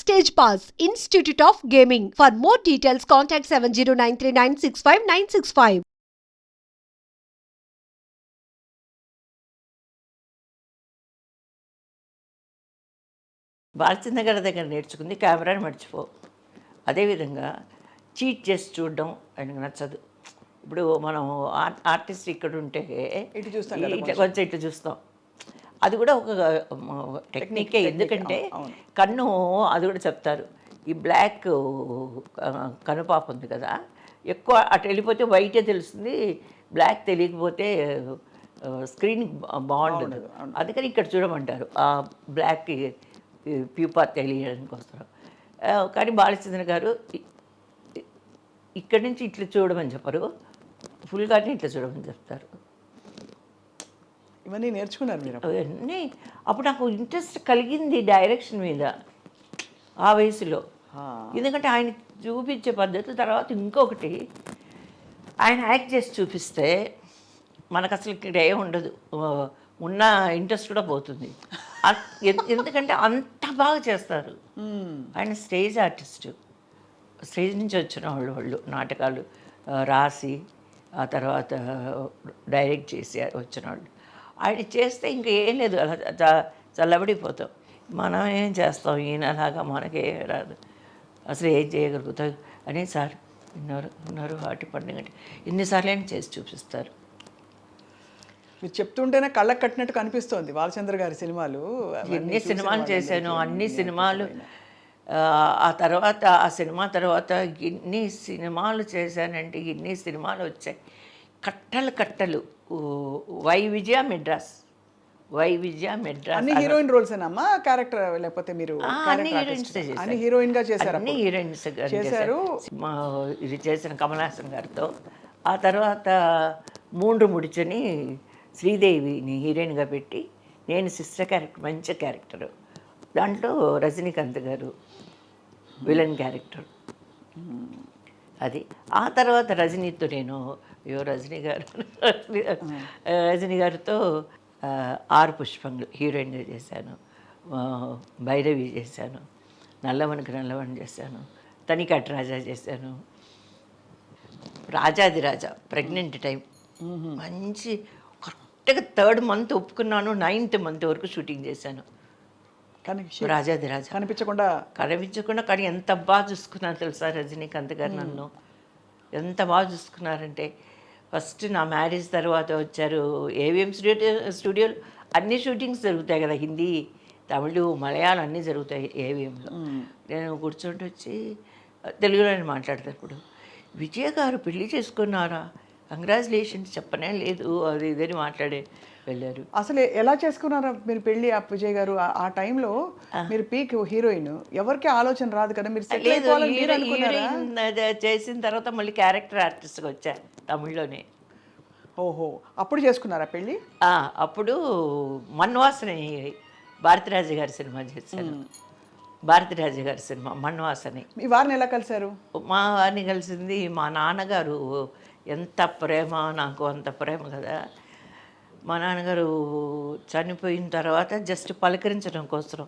Stage Pass, Institute of Gaming. For more details, contact 7093965965965. Balachandra గారి దగ్గర నేర్చుకుంది కెమెరాని మర్చిపో. అదేవిధంగా చీట్ చేసి చూడడం ఆయనకు నచ్చదు. ఇప్పుడు మనం ఆర్టిస్ట్ ఇక్కడ ఉంటే ఇటు చూస్తాం ఇట్లా కొంచెం ఇట్లా చూస్తాం. అది కూడా ఒక టెక్నికే. ఎందుకంటే కన్ను అది కూడా చెప్తారు. ఈ బ్లాక్ కనుపాప ఉంది కదా, ఎక్కువ అటు వెళ్ళిపోతే వైటే తెలుస్తుంది, బ్లాక్ తెలియకపోతే స్క్రీన్ బాగుండదు. అందుకని ఇక్కడ చూడమంటారు, ఆ బ్లాక్ ప్యూపా తెలియడానికి వస్తారు. కానీ బాలచంద్ర గారు ఇక్కడి నుంచి ఇట్లా చూడమని చెప్పరు, ఫుల్గానే ఇట్లా చూడమని చెప్తారు. ఇవన్నీ నేర్చుకున్నారు మీరు? అవన్నీ అప్పుడు నాకు ఇంట్రెస్ట్ కలిగింది డైరెక్షన్ మీద ఆ వయసులో. ఎందుకంటే ఆయన చూపించే పద్ధతుల తర్వాత ఇంకొకటి, ఆయన యాక్ట్ చేసి చూపిస్తే మనకు అసలు ఇక్కడ ఏం ఉండదు, ఉన్న ఇంట్రెస్ట్ కూడా పోతుంది. ఎందుకంటే అంత బాగా చేస్తారు ఆయన. స్టేజ్ ఆర్టిస్టు, స్టేజ్ నుంచి వచ్చిన వాళ్ళు నాటకాలు రాసి ఆ తర్వాత డైరెక్ట్ చేసి వచ్చిన వాళ్ళు. ఆయన చేస్తే ఇంకా ఏం లేదు, అలా చల్లబడిపోతాం. మనం ఏం చేస్తాం, ఈయనలాగా మనకే రాదు, అసలు ఏం చేయగలుగుతాం అని. సార్ ఉన్నారు వాటి పండుగ ఎన్నిసార్లు అయినా చేసి చూపిస్తారు. మీరు చెప్తుంటేనే కళ్ళకు కట్టినట్టు కనిపిస్తోంది బాలచంద్ర గారి సినిమాలు. ఎన్ని సినిమాలు చేశాను, అన్ని సినిమాలు. ఆ తర్వాత ఆ సినిమా తర్వాత ఎన్ని సినిమాలు చేశానంటే ఎన్ని సినిమాలు వచ్చాయి, కట్టలు కట్టలు. వై విజయ మెడ్రాస్ అన్ని హీరోయిన్ రోల్స్ ఏనమ్మా, క్యారెక్టర్ లేకపోతే మీరు? అన్ని హీరోయిన్స్ అన్ని హీరోయిన్ గా చేశారు? అన్ని హీరోయిన్స్ చేశారు. ఇది చేసిన కమల్ హాసన్ గారితో. ఆ తర్వాత మూండ్రు ముడిచని శ్రీదేవిని హీరోయిన్గా పెట్టి నేను సిస్టర్ క్యారెక్టర్, మంచి క్యారెక్టరు. దాంట్లో రజనీకాంత్ గారు విలన్ క్యారెక్టర్ అది. ఆ తర్వాత రజనీతో నేను రజనీ గారితో ఆరు పుష్పంగులు హీరోయిన్గా చేశాను, భైరవి చేశాను, నల్లవన్ చేశాను, తనికట్ రాజా చేశాను, రాజాదిరాజా ప్రెగ్నెంట్ టైం. మంచి కరెక్ట్గా 3rd month ఒప్పుకున్నాను, 9th month వరకు షూటింగ్ చేశాను. రాజాదిరాజా కనిపించకుండా కానీ ఎంత బాగా చూసుకున్నాను తెలుసా రజనీకాంత్ గారు నన్ను. ఎంత బాగా చూసుకున్నారంటే, ఫస్ట్ నా మ్యారేజ్ తర్వాత వచ్చారు. ఏవిఎం స్టూడియోలు అన్ని షూటింగ్స్ జరుగుతాయి కదా, హిందీ, తమిళ, మలయాళం అన్నీ జరుగుతాయి ఏవిఎంలో. నేను కూర్చోండి వచ్చి తెలుగులోనే మాట్లాడతాను. ఇప్పుడు విజయ గారు పెళ్లి చేసుకున్నారా, కంగ్రాచులేషన్స్ చెప్పనే లేదు, అది ఇదని మాట్లాడే వెళ్ళారు. అసలు ఎలా చేసుకున్నారా మీరు పెళ్ళి విజయ్ గారు? ఆ టైంలో మీరు పీక్ హీరోయిన్, ఎవరికి ఆలోచన రాదు కదా, మీరు హీరోయిన్ చేసిన తర్వాత మళ్ళీ క్యారెక్టర్ ఆర్టిస్ట్గా వచ్చా తమిళ్లోనే. ఓహో, అప్పుడు చేసుకున్నారా పెళ్ళి? అప్పుడు మన్వాసని భారతిరాజు గారి సినిమా చేశాను. భారతిరాజు గారి సినిమా మన్వాసని. మీ వారిని ఎలా కలిశారు? మా వారిని కలిసింది మా నాన్నగారు. ఎంత ప్రేమ నాకు, అంత ప్రేమ కదా. మా నాన్నగారు చనిపోయిన తర్వాత జస్ట్ పలకరించడం కోసం,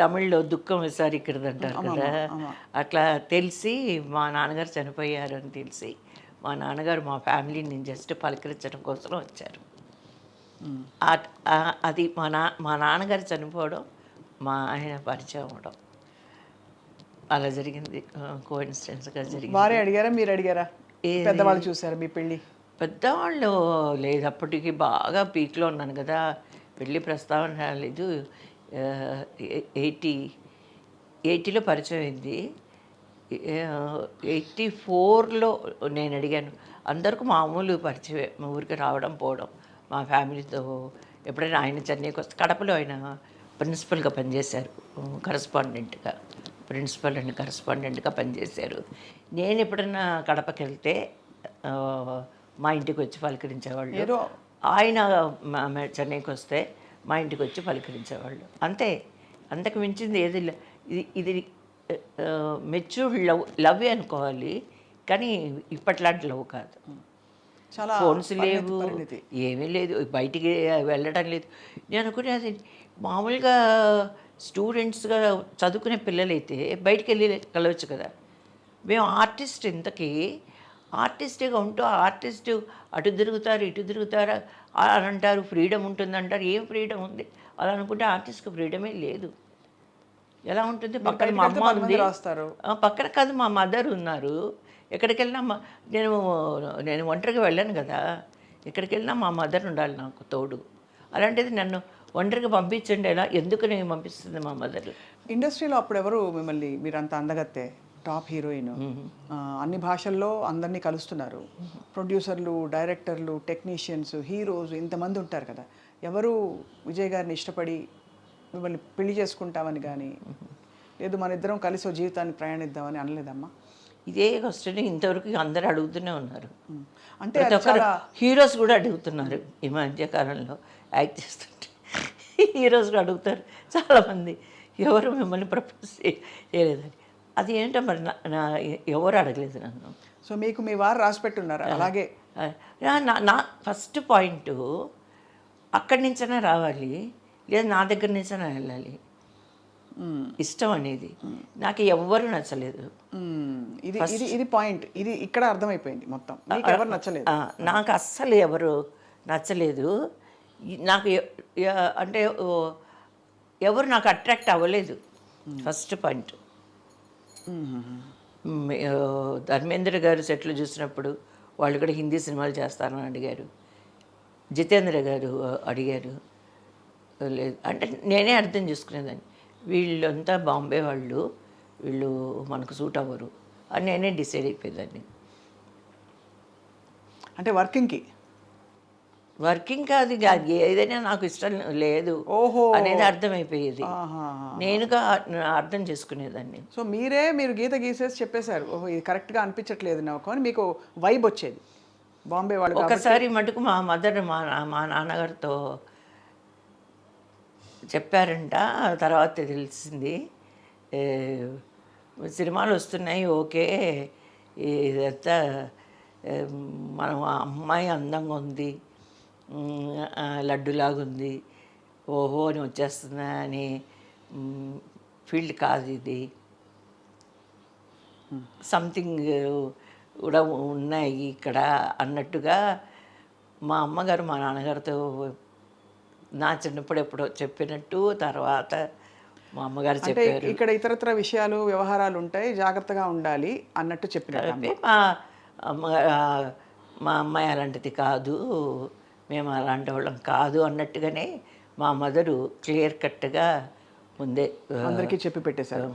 తమిళ్లో దుఃఖం విసారికరదు అంటారు కదా, అట్లా తెలిసి మా నాన్నగారు చనిపోయారు అని తెలిసి మా నాన్నగారు మా ఫ్యామిలీని జస్ట్ పలకరించడం కోసం వచ్చారు. అది మా నాన్నగారు చనిపోవడం, మా ఆయన పరిచయం అవ్వడం, అలా జరిగింది. కోఇన్సిడెన్స్గా జరిగింది. వారే అడిగారా, మీరు అడిగారా? పెద్దవాళ్ళు చూసారా మీ పెళ్ళి? పెద్దవాళ్ళు లేదు, అప్పటికి బాగా పీక్లో ఉన్నాను కదా, పెళ్ళి ప్రస్తావన రాలేదు. 80లో పరిచయం అయింది. 84లో నేను అడిగాను. అందరికీ మామూలు పరిచయం, మా ఊరికి రావడం పోవడం, మా ఫ్యామిలీతో. ఎప్పుడైనా ఆయన చెన్నైకి వస్తే, కడపలో ఆయన ప్రిన్సిపల్గా పనిచేశారు, కరస్పాండెంట్గా, ప్రిన్సిపల్ అండ్ కరస్పాండెంట్గా పనిచేశారు. నేను ఎప్పుడైనా కడపకి వెళ్తే మా ఇంటికి వచ్చి పలకరించేవాళ్ళు. ఆయన చెన్నైకి వస్తే మా ఇంటికి వచ్చి పలకరించేవాళ్ళు. అంతే, అంతకు మించింది ఏది. ఇది మెచ్యూర్డ్ లవ్ అనుకోవాలి, కానీ ఇప్పట్లాంటి లవ్ కాదు. ఫోన్స్ లేవు, ఏమీ లేదు, బయటికి వెళ్ళడం లేదు. నేను అనుకునేది మామూలుగా స్టూడెంట్స్గా చదువుకునే పిల్లలైతే బయటికి వెళ్ళి కలవచ్చు కదా. మేము ఆర్టిస్ట్ ఇంతకీ ఆర్టిస్ట్గా ఉంటూ ఆర్టిస్ట్ అటు తిరుగుతారు ఇటు తిరుగుతారు అని అంటారు, ఫ్రీడమ్ ఉంటుందంటారు. ఏం ఫ్రీడమ్ ఉంది? అలా అనుకుంటే ఆర్టిస్ట్కి ఫ్రీడమే లేదు. ఎలా ఉంటుంది? పక్కన మా అమ్మ ఉంది, రాస్తారు. పక్కన కాదు మా మదర్ ఉన్నారు. ఎక్కడికి వెళ్ళినా నేను నేను ఒంటరిగా వెళ్ళాను కదా. ఎక్కడికి వెళ్ళినా మా మదర్ ఉండాలి నాకు తోడు. అలాంటిది నన్ను ఒంటరిగా పంపించండి ఎలా, ఎందుకు నేను పంపిస్తుంది మా మదర్. ఇండస్ట్రీలో అప్పుడు ఎవరు మిమ్మల్ని, మీరు అంత అందగత్తే, టాప్ హీరోయిన్, అన్ని భాషల్లో అందరినీ కలుస్తున్నారు, ప్రొడ్యూసర్లు, డైరెక్టర్లు, టెక్నీషియన్స్, హీరోస్ ఇంతమంది ఉంటారు కదా, ఎవరు విజయ్ గారిని ఇష్టపడి మిమ్మల్ని పెళ్లి చేసుకుంటామని కానీ లేదు మన ఇద్దరం కలిసి ఓ జీవితాన్ని ప్రయాణిద్దామని అనలేదమ్మా? ఇదే క్వశ్చన్ ఇంతవరకు అందరూ అడుగుతూనే ఉన్నారు. అంటే ప్రతి ఒక్కరు హీరోస్ కూడా అడుగుతున్నారు. ఈ మధ్య కాలంలో యాక్ట్ చేస్తుంటే హీరోస్ కూడా అడుగుతారు చాలామంది, ఎవరు మిమ్మల్ని ప్రపోజ్ చేయలేదని. అది ఏంటో మరి ఎవరు అడగలేదు నన్ను. సో మీకు మీ వారు రాసి పెట్టున్నారు అలాగే? నా ఫస్ట్ పాయింట్ అక్కడి నుంచైనా రావాలి, లేదా నా దగ్గర నుంచైనా వెళ్ళాలి. ఇష్టం అనేది నాకు ఎవ్వరు నచ్చలేదు. ఇది ఇది ఇది పాయింట్, ఇది ఇక్కడ అర్థమైపోయింది మొత్తం. మీకు ఎవరు నచ్చలేదు? నాకు అస్సలు ఎవరు నచ్చలేదు. నాకు అంటే ఎవరు నాకు అట్రాక్ట్ అవ్వలేదు. First point. ధర్మేంద్ర గారు సెట్లు చూసినప్పుడు వాళ్ళు కూడా హిందీ సినిమాలు చేస్తానని అడిగారు. జితేంద్ర గారు అడిగారు. లేదు అంటే నేనే అర్థం చేసుకునేదాన్ని, వీళ్ళంతా బాంబే వాళ్ళు, వీళ్ళు మనకు సూట్ అవ్వరు అని నేనే డిసైడ్ అయిపోయేదాన్ని. అంటే వర్కింగ్ కాదు, ఏదైనా నాకు ఇష్టం లేదు అనేది అర్థమైపోయేది. నేనుగా అర్థం చేసుకునేదాన్ని. సో మీరు గీత గీసేసి చెప్పేశారు, ఓహో ఇది కరెక్ట్గా అనిపించట్లేదు నాకు అని మీకు వైబ్ వచ్చేది బాంబే వాళ్ళు. ఒకసారి మటుకు మా మదర్ మా నాన్నగారితో చెప్పారంట, తర్వాత తెలిసింది. సినిమాలు వస్తున్నాయి ఓకే, ఇదంతా మనం ఆ అమ్మాయి అందంగా ఉంది, లడ్డులాగుంది, ఓహో అని వచ్చేస్తుందా అని ఫీల్డ్ కాదు ఇది, సంథింగ్ కూడా ఉన్నాయి ఇక్కడ అన్నట్టుగా మా అమ్మగారు మా నాన్నగారితో నా చిన్నప్పుడు ఎప్పుడో చెప్పినట్టు తర్వాత మా అమ్మగారు చెప్పారు. ఇక్కడ ఇతరత్ర విషయాలు వ్యవహారాలు ఉంటాయి, జాగ్రత్తగా ఉండాలి అన్నట్టు చెప్పినట్టు. మా అమ్మాయి అలాంటిది కాదు, మేము అలాంటి వాళ్ళం కాదు అన్నట్టుగానే మా మదరు క్లియర్ కట్గా ముందే అందరికీ చెప్పి పెట్టేశారు.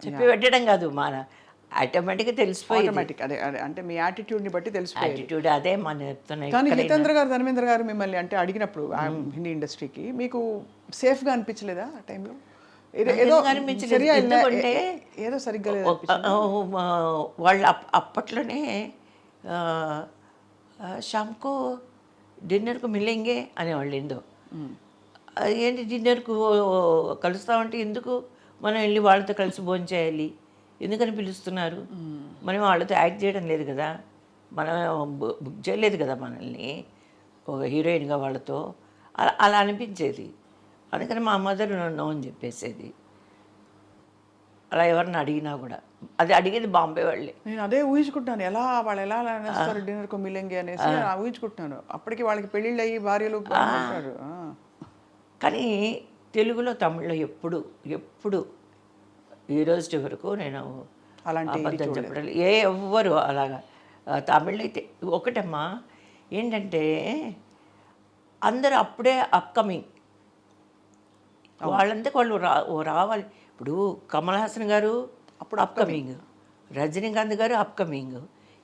చెప్పి పెట్టడం కాదు, మన ఆటోమేటిక్గా తెలిసిపోయింది. అదే అంటే మీ యాటిట్యూడ్ని బట్టి తెలిసిపోయింది. యాటిట్యూడ్ అదే మన చెప్తున్నాయి. కానీ జితేంద్ర గారు, ధర్మేంద్ర గారు మిమ్మల్ని అంటే అడిగినప్పుడు హిందీ ఇండస్ట్రీకి మీకు సేఫ్గా అనిపించలేదా ఆ టైంలో? ఏదో సరిగ్గా వాళ్ళు అప్పట్లోనే షామ్కో డిన్నర్కు మిల్లింగే అనేవాళ్ళు. ఏందో ఏంటి డిన్నర్కు కలుస్తామంటే ఎందుకు మనం వెళ్ళి వాళ్ళతో కలిసి భోజనం చేయాలి, ఎందుకని పిలుస్తున్నారు? మనం వాళ్ళతో యాక్ట్ చేయడం లేదు కదా, మనం బుక్ చేయలేదు కదా మనల్ని ఒక హీరోయిన్గా వాళ్ళతో. అలా అనిపించేది. అందుకని మా మదర్ నో అని చెప్పేసేది. అలా ఎవరిని అడిగినా కూడా అది అడిగేది బాంబే వాళ్ళే. నేను అదే ఊహించుకుంటాను, వాళ్ళు ఎలా అనేస్తారు డిన్నర్కు మిల్లింగే అనేసి ఊహించుకుంటున్నాను. అప్పటికి వాళ్ళకి పెళ్ళిళ్ళు అయ్యి భార్యలు. కానీ తెలుగులో తమిళ్లో ఎప్పుడు ఈ రోజు వరకు నేను అబద్ధం చెప్పడం ఎవ్వరు అలాగా. తమిళ్ అయితే ఒకటమ్మా ఏంటంటే అందరూ అప్పుడే అప్కమింగ్, వాళ్ళంతా వాళ్ళు రావాలి. ఇప్పుడు కమల్ హాసన్ గారు అప్పుడు అప్కమింగ్, రజనీకాంత్ గారు అప్కమింగ్,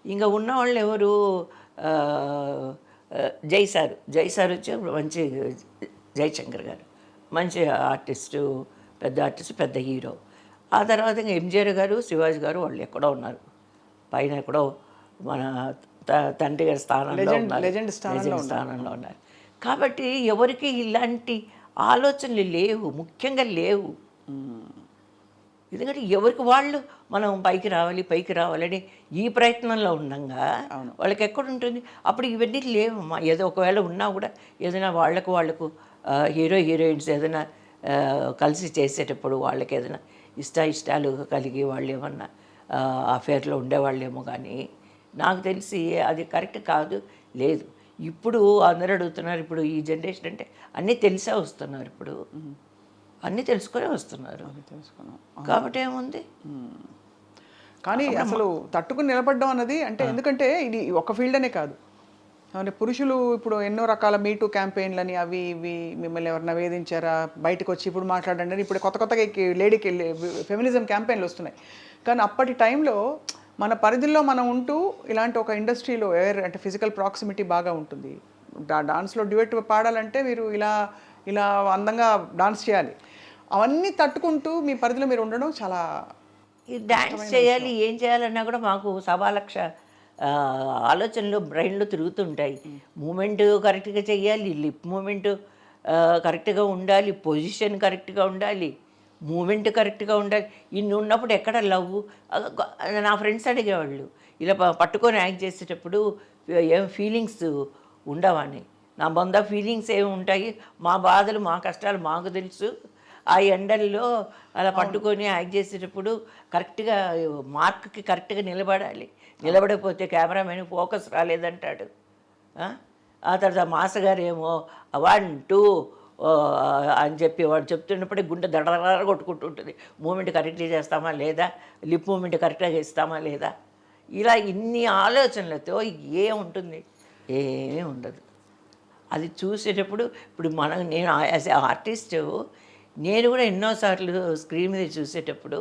ఇంకా ఉన్న వాళ్ళు ఎవరు? జై సార్ వచ్చి మంచి, జయశంకర్ గారు మంచి ఆర్టిస్టు, పెద్ద హీరో. ఆ తర్వాత ఇంకా ఎంజీఆర్ గారు, శివాజీ గారు వాళ్ళు ఎక్కడో ఉన్నారు, పైన ఎక్కడో మన తండ్రి గారి స్థానంలో ఉన్నారు, లెజెండ్ స్థానంలో ఉన్నారు. కాబట్టి ఎవరికి ఇలాంటి ఆలోచనలు లేవు, ముఖ్యంగా లేవు. ఎందుకంటే ఎవరికి వాళ్ళు మనం పైకి రావాలని ఈ ప్రయత్నంలో ఉండగా వాళ్ళకి ఎక్కడ ఉంటుంది? అప్పుడు ఇవన్నీ లేవమ్మా. ఏదో ఒకవేళ ఉన్నా కూడా ఏదైనా వాళ్ళకు హీరోయిన్స్ ఏదైనా కలిసి చేసేటప్పుడు వాళ్ళకి ఏదైనా ఇష్టాలు కలిగి వాళ్ళు ఏమన్నా అఫేర్లో ఉండేవాళ్ళేమో, కానీ నాకు తెలిసి అది కరెక్ట్ కాదు. లేదు, ఇప్పుడు అందరూ అడుగుతున్నారు, ఇప్పుడు ఈ జనరేషన్ అంటే అన్నీ తెలిసే వస్తున్నారు, ఇప్పుడు అన్నీ తెలుసుకునే వస్తున్నారు, తెలుసుకున్నాం. కాబట్టి ఏముంది. కానీ అసలు తట్టుకుని నిలబడడం అన్నది అంటే, ఎందుకంటే ఇది ఒక ఫీల్డ్ అనే కాదు, అంటే పురుషులు ఇప్పుడు ఎన్నో రకాల మీటూ క్యాంపెయిన్లని అవి ఇవి మిమ్మల్ని ఎవరైనా వేధించారా, బయటకు వచ్చి ఇప్పుడు మాట్లాడండి అని ఇప్పుడు కొత్తగా లేడీకి ఫెమినిజం క్యాంపెయిన్లు వస్తున్నాయి. కానీ అప్పటి టైంలో మన పరిధిలో మనం ఉంటూ ఇలాంటి ఒక ఇండస్ట్రీలో అంటే ఫిజికల్ ప్రాక్సిమిటీ బాగా ఉంటుంది. డాన్స్లో డ్యూయట్ పాడాలంటే మీరు ఇలా ఇలా అందంగా డాన్స్ చేయాలి. అవన్నీ తట్టుకుంటూ మీ పరిధిలో మీరు ఉండడం చాలా, ఈ డ్యాన్స్ చేయాలి, ఏం చేయాలన్నా కూడా మాకు సవాలక్ష ఆలోచనలు బ్రెయిన్లో తిరుగుతుంటాయి. మూమెంట్ కరెక్ట్గా చేయాలి, లిప్ మూమెంట్ కరెక్ట్గా ఉండాలి, పొజిషన్ కరెక్ట్గా ఉండాలి, మూమెంట్ కరెక్ట్గా ఉండాలి. ఇన్ని ఉన్నప్పుడు ఎక్కడ లవ్. నా ఫ్రెండ్స్ అడిగేవాళ్ళు, ఇలా పట్టుకొని యాక్ట్ చేసేటప్పుడు ఏం ఫీలింగ్స్ ఉండవని. నా బొంద ఫీలింగ్స్ ఏమి ఉంటాయి, మా బాధలు మా కష్టాలు మాకు తెలుసు. ఆ ఎండల్లో అలా పట్టుకొని యాక్ట్ చేసేటప్పుడు కరెక్ట్గా మార్క్కి కరెక్ట్గా నిలబడాలి. నిలబడకపోతే కెమెరామెన్ ఫోకస్ రాలేదంటాడు. ఆ తర్వాత మాస్టర్ గారు ఏమో 1 2 అని చెప్పి వాడు చెప్తున్నప్పుడే గుండె దడదడ కొట్టుకుంటుంటుంది. మూమెంట్ కరెక్ట్గా చేస్తామా లేదా, లిప్ మూమెంట్ కరెక్ట్గా ఇస్తామా లేదా, ఇలా ఇన్ని ఆలోచనలతో ఏముంటుంది, ఏమీ ఉండదు. అది చూసేటప్పుడు ఇప్పుడు నేను యాజ్ ఏ ఆర్టిస్టు నేను కూడా ఎన్నోసార్లు స్క్రీన్ మీద చూసేటప్పుడు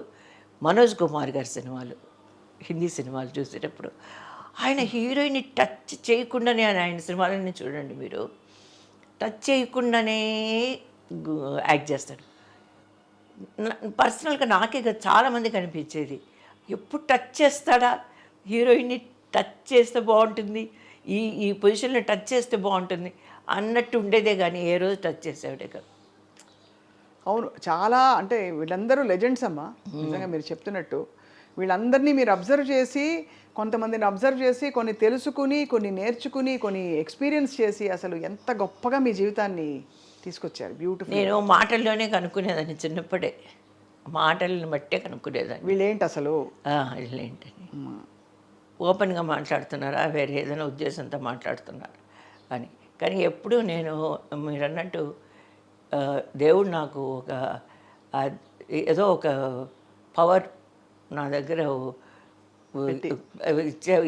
మనోజ్ కుమార్ గారి సినిమాలు, హిందీ సినిమాలు చూసేటప్పుడు ఆయన హీరోయిన్ని టచ్ చేయకుండానే ఆయన సినిమాలన్నీ చూడండి మీరు, టచ్ చేయకుండానే యాక్ట్ చేస్తాడు. పర్సనల్గా నాకే చాలామందికి అనిపించేది, ఎప్పుడు టచ్ చేస్తాడా, హీరోయిన్ని టచ్ చేస్తే బాగుంటుంది, ఈ పొజిషన్లో టచ్ చేస్తే బాగుంటుంది అన్నట్టు ఉండేదే కానీ ఏ రోజు టచ్ చేసేవాడే కాదు. అవును, చాలా అంటే వీళ్ళందరూ లెజెండ్స్ అమ్మా. నిజంగా మీరు చెప్తున్నట్టు వీళ్ళందరినీ మీరు అబ్జర్వ్ చేసి, కొంతమందిని అబ్జర్వ్ చేసి, కొన్ని తెలుసుకుని, కొన్ని నేర్చుకుని, కొన్ని ఎక్స్పీరియన్స్ చేసి అసలు ఎంత గొప్పగా మీ జీవితాన్ని తీసుకొచ్చారు. బ్యూటిఫుల్. నేను మాటల్లోనే కనుక్కునేదాన్ని, చిన్నప్పుడే మాటలను బట్టే కనుక్కునేదాన్ని వీళ్ళేంటి అసలు, వీళ్ళేంటని. ఓపెన్గా మాట్లాడుతున్నారా, వేరే ఏదైనా ఉద్దేశంతో మాట్లాడుతున్నారు అని. కానీ ఎప్పుడూ నేను మీరు అన్నట్టు దేవుడు నాకు ఏదో ఒక పవర్ నా దగ్గర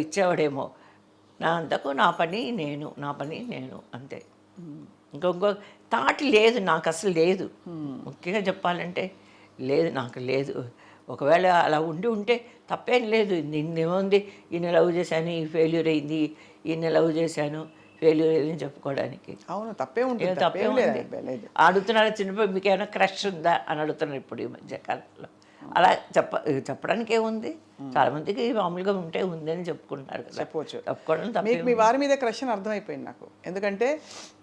ఇచ్చేవాడేమో. నా అంతకు నా పని నేను అంతే. ఇంకొక థాట్ లేదు నాకు, అసలు లేదు. ముఖ్యంగా చెప్పాలంటే లేదు, నాకు లేదు. ఒకవేళ అలా ఉంటే తప్పేం లేదు. నిన్నేముంది, ఈయన లవ్ చేశాను, ఈ ఫెయిల్యూర్ అయింది, ఈయన లవ్ చేశాను, ఫెయిల్యూర్ అయిందని చెప్పుకోవడానికి. అవును, తప్పే ఉంటుంది. అడుగుతున్నారు చిన్నప్పుడు మీకు ఏమైనా క్రష్ ఉందా అని అడుగుతున్నారు ఇప్పుడు ఈ మధ్యకాలంలో. అలా చెప్పడానికి ఏముంది, చాలామందికి మామూలుగా ఉంటే ఉంది అని చెప్పుకుంటున్నారు కదా, చెప్పుకోవడం తప్ప. మీ వారి మీద క్రష్ అని అర్థమైపోయింది నాకు. ఎందుకంటే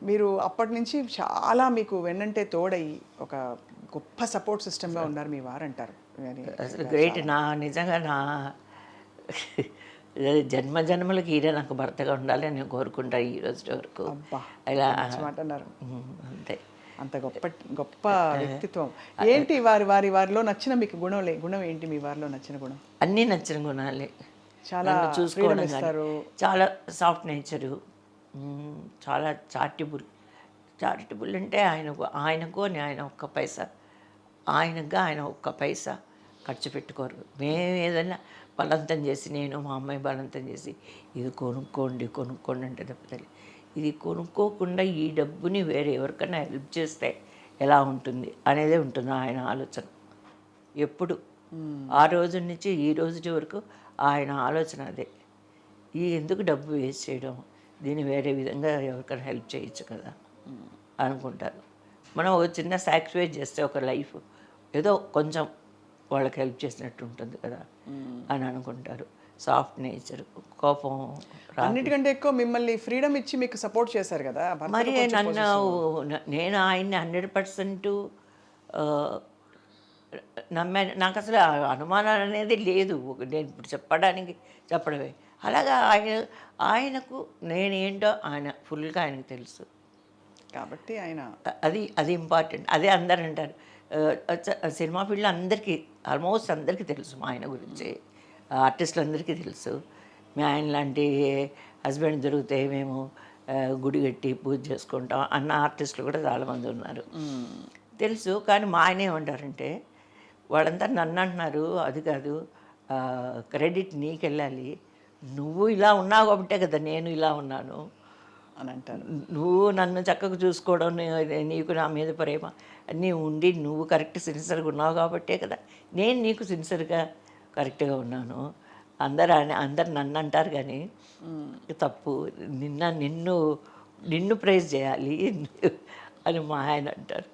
మీరు అప్పటి నుంచి చాలా మీకు వెన్నంటే తోడయి ఒక గొప్ప సపోర్ట్ సిస్టమ్గా ఉన్నారు మీ వారు అంటారు. అసలు గ్రేట్. నిజంగా నా జన్మలకి ఈయన నాకు భర్తగా ఉండాలి అని నేను కోరుకుంటాను ఈ రోజు వరకు. ఇలా అన్నారు. అంతే, అంత గొప్ప వ్యక్తిత్వం. ఏంటి వారిలో నచ్చిన మీకు గుణం ఏంటి? మీ వారిలో నచ్చిన గుణం? అన్నీ నచ్చిన గుణాలే. చాలా చూసుకోవడం, చాలా సాఫ్ట్ నేచరు, చాలా చారిటబుల్ అంటే ఆయనకు ఆయన ఒక్క పైసా ఆయన ఒక్క పైసా ఖర్చు పెట్టుకోరు. మేము ఏదైనా బలవంతం చేసి, నేను మా అమ్మాయి బలవంతం చేసి ఇది కొనుక్కోండి అంటే తప్పదు. ఇది కొనుక్కోకుండా ఈ డబ్బుని వేరే ఎవరికైనా హెల్ప్ చేస్తే ఎలా ఉంటుంది అనేదే ఉంటుంది ఆయన ఆలోచన ఎప్పుడు. ఆ రోజు నుంచి ఈ రోజు వరకు ఆయన ఆలోచన అదే. ఎందుకు డబ్బు వేస్ట్ చేయడం, దీన్ని వేరే విధంగా ఎవరికైనా హెల్ప్ చేయొచ్చు కదా అనుకుంటారు. మనం ఒక చిన్న సాక్రిఫైస్ చేస్తే ఒక లైఫ్ ఏదో కొంచెం వాళ్ళకి హెల్ప్ చేసినట్టు ఉంటుంది కదా అని అనుకుంటారు. సాఫ్ట్ నేచర్, కోపం. అన్నిటికంటే ఎక్కువ మిమ్మల్ని ఫ్రీడమ్ ఇచ్చి మీకు సపోర్ట్ చేశారు కదా. మరి నేను ఆయన్ని 100% నమ్మాను. నాకు అసలు అనుమానాలు అనేది లేదు. నేను ఇప్పుడు చెప్పడమే అలాగా. ఆయనకు నేనేంటో ఆయన ఫుల్గా ఆయనకు తెలుసు. కాబట్టి ఆయన అది అది ఇంపార్టెంట్. అదే అందరు అంటారు. సినిమా ఫీల్డ్లో అందరికీ ఆల్మోస్ట్ అందరికీ తెలుసు మా ఆయన గురించి, ఆర్టిస్టులందరికీ తెలుసు. మీ ఆయన లాంటి హస్బెండ్ దొరికితే మేము గుడి కట్టి పూజ చేసుకుంటాం అన్న ఆర్టిస్టులు కూడా చాలామంది ఉన్నారు, తెలుసు. కానీ మా ఆయన ఏమంటారంటే, వాళ్ళంతా నన్ను అంటున్నారు, అది కాదు, క్రెడిట్ నీకు వెళ్ళాలి, నువ్వు ఇలా ఉన్నావు కాబట్టే కదా నేను ఇలా ఉన్నాను అని అంటారు. నువ్వు నన్ను చక్కగా చూసుకోవడం, నీకు నా మీద ప్రేమ అన్నీ ఉండి నువ్వు కరెక్ట్ సిన్సియర్గా ఉన్నావు కాబట్టే కదా నేను నీకు సిన్సియర్గా కరెక్ట్గా ఉన్నాను. అందరు నన్ను అంటారు కానీ తప్పు, నిన్ను ప్రైజ్ చేయాలి అని మా ఆయన అంటారు.